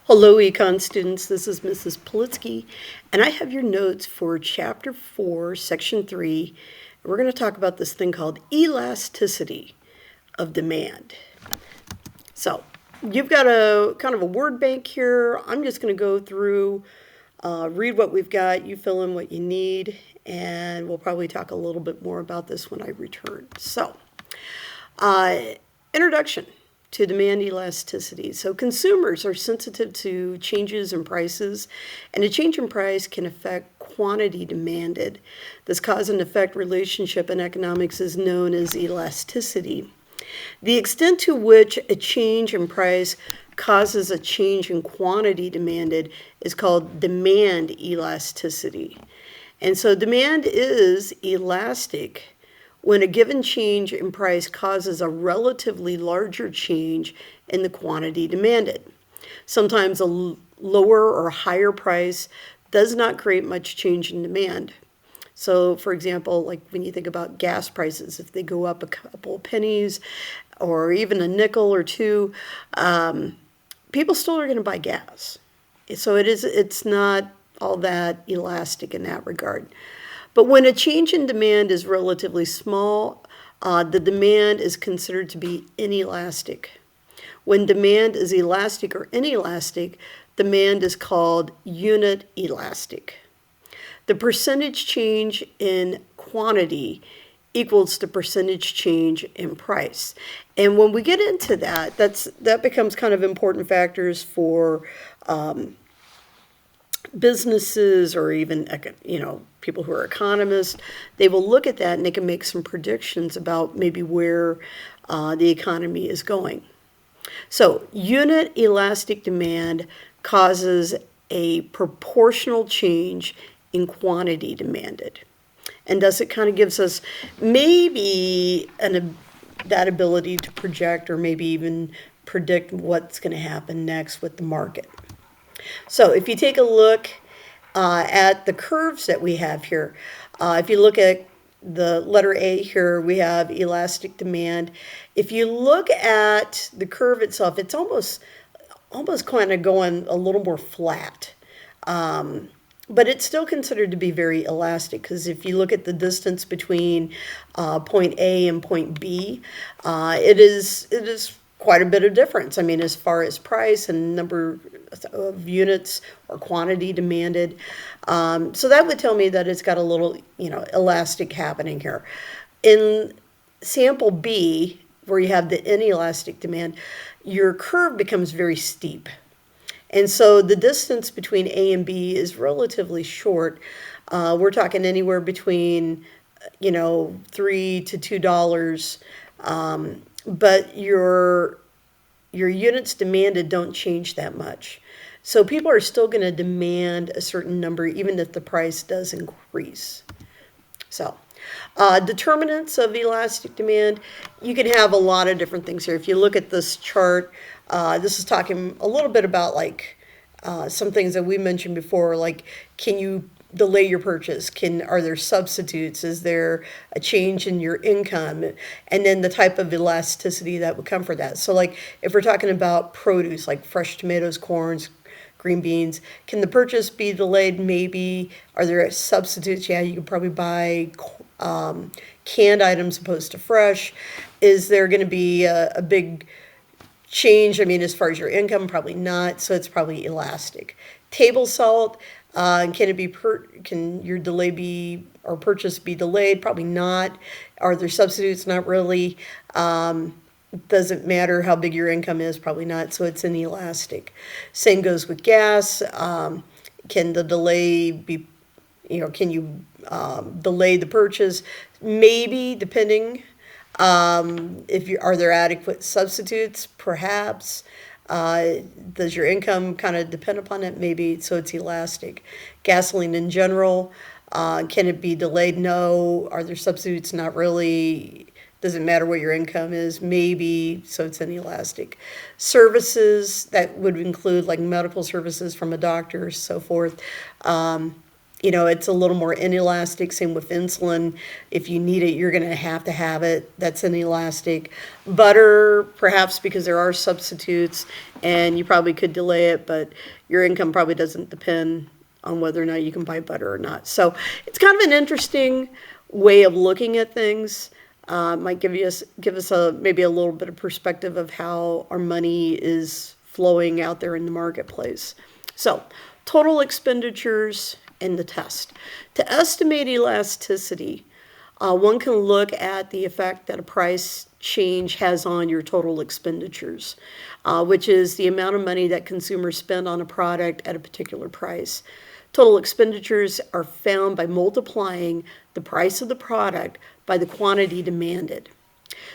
Hello, Econ students. This is Mrs. Politsky, and I have your notes for Chapter 4, Section 3. We're going to talk about this thing called elasticity of demand. So, you've got a kind of a word bank here. I'm just going to go through, read what we've got, you fill in what you need, and we'll probably talk a little bit more about this when I return. So, uh, introduction to demand elasticity. So consumers are sensitive to changes in prices, and a change in price can affect quantity demanded. This cause and effect relationship in economics is known as elasticity. The extent to which a change in price causes a change in quantity demanded is called demand elasticity. And so demand is elastic when a given change in price causes a relatively larger change in the quantity demanded. Sometimes a lower or higher price does not create much change in demand. So, for example, like when you think about gas prices, if they go up a couple of pennies or even a nickel or two, people still are going to buy gas. So it's not all that elastic in that regard. But when a change in demand is relatively small, the demand is considered to be inelastic. When demand is elastic or inelastic, demand is called unit elastic. The percentage change in quantity equals the percentage change in price. And when we get into that, that becomes kind of important factors for businesses or even people who are economists. They will look at that and they can make some predictions about maybe where the economy is going. So unit elastic demand causes a proportional change in quantity demanded, and thus it kind of gives us maybe that ability to project or maybe even predict what's going to happen next with the market. So if you take a look at the curves that we have here, if you look at the letter A here, we have elastic demand. If you look at the curve itself, it's almost kind of going a little more flat. But it's still considered to be very elastic because if you look at the distance between point A and point B, it is quite a bit of difference. I mean, as far as price and number of units or quantity demanded. So that would tell me that it's got a little, elastic happening here. In sample B, where you have the inelastic demand, your curve becomes very steep. And so the distance between A and B is relatively short. We're talking anywhere between, $3 to $2. But your units demanded don't change that much. So people are still going to demand a certain number even if the price does increase. So determinants of elastic demand, you can have a lot of different things here. If you look at this chart, this is talking a little bit about some things that we mentioned before, like can you delay your purchase? Are there substitutes? Is there a change in your income? And then the type of elasticity that would come for that. So like if we're talking about produce, like fresh tomatoes, corns, green beans, can the purchase be delayed? Maybe. Are there substitutes? Yeah, you could probably buy canned items opposed to fresh. Is there going to be a big change? I mean, as far as your income, probably not. So it's probably elastic. Table salt, can your delay be or purchase be delayed? Probably not. Are there substitutes? Not really. Doesn't matter how big your income is, probably not. So it's inelastic. Same goes with gas. Can the delay be, can you delay the purchase? Maybe, depending. Are there adequate substitutes? Perhaps. Does your income kind of depend upon it? Maybe, so it's elastic. Gasoline in general, can it be delayed? No. Are there substitutes? Not really. Doesn't matter what your income is? Maybe, so it's inelastic. Services, that would include like medical services from a doctor, so forth. It's a little more inelastic. Same with insulin. If you need it, you're going to have it. That's inelastic. Butter, perhaps because there are substitutes and you probably could delay it, but your income probably doesn't depend on whether or not you can buy butter or not. So it's kind of an interesting way of looking at things. Might give us maybe a little bit of perspective of how our money is flowing out there in the marketplace. So total expenditures and the test. To estimate elasticity, one can look at the effect that a price change has on your total expenditures, which is the amount of money that consumers spend on a product at a particular price. Total expenditures are found by multiplying the price of the product by the quantity demanded.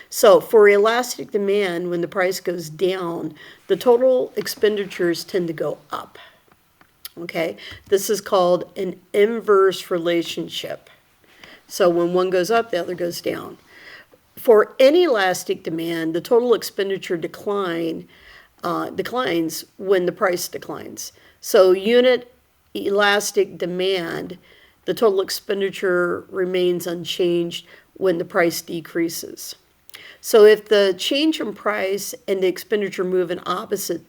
So for elastic demand, when the price goes down, the total expenditures tend to go up. Okay, this is called an inverse relationship. So when one goes up, the other goes down. For inelastic demand, the total expenditure declines when the price declines. So unit elastic demand, the total expenditure remains unchanged when the price decreases. So if the change in price and the expenditure move in opposite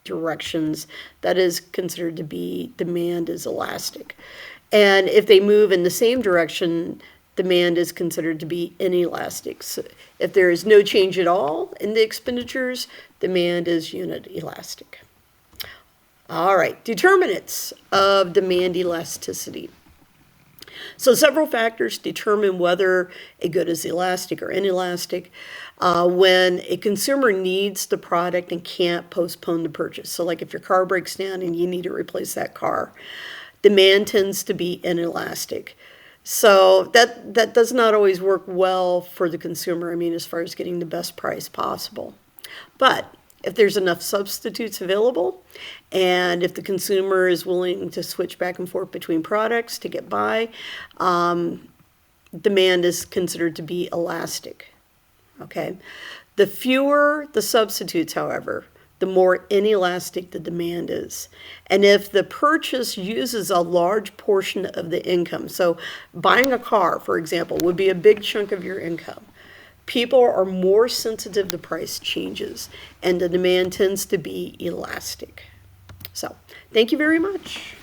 directions, that is considered to be demand is elastic. And if they move in the same direction, demand is considered to be inelastic. So if there is no change at all in the expenditures, demand is unit elastic. All right, determinants of demand elasticity. So several factors determine whether a good is elastic or inelastic. When a consumer needs the product and can't postpone the purchase. So like if your car breaks down and you need to replace that car, demand tends to be inelastic. So that does not always work well for the consumer, as far as getting the best price possible. But if there's enough substitutes available, and if the consumer is willing to switch back and forth between products to get by, demand is considered to be elastic. Okay, the fewer the substitutes, however, the more inelastic the demand is. And if the purchase uses a large portion of the income, so buying a car, for example, would be a big chunk of your income, people are more sensitive to price changes, and the demand tends to be elastic. So, thank you very much.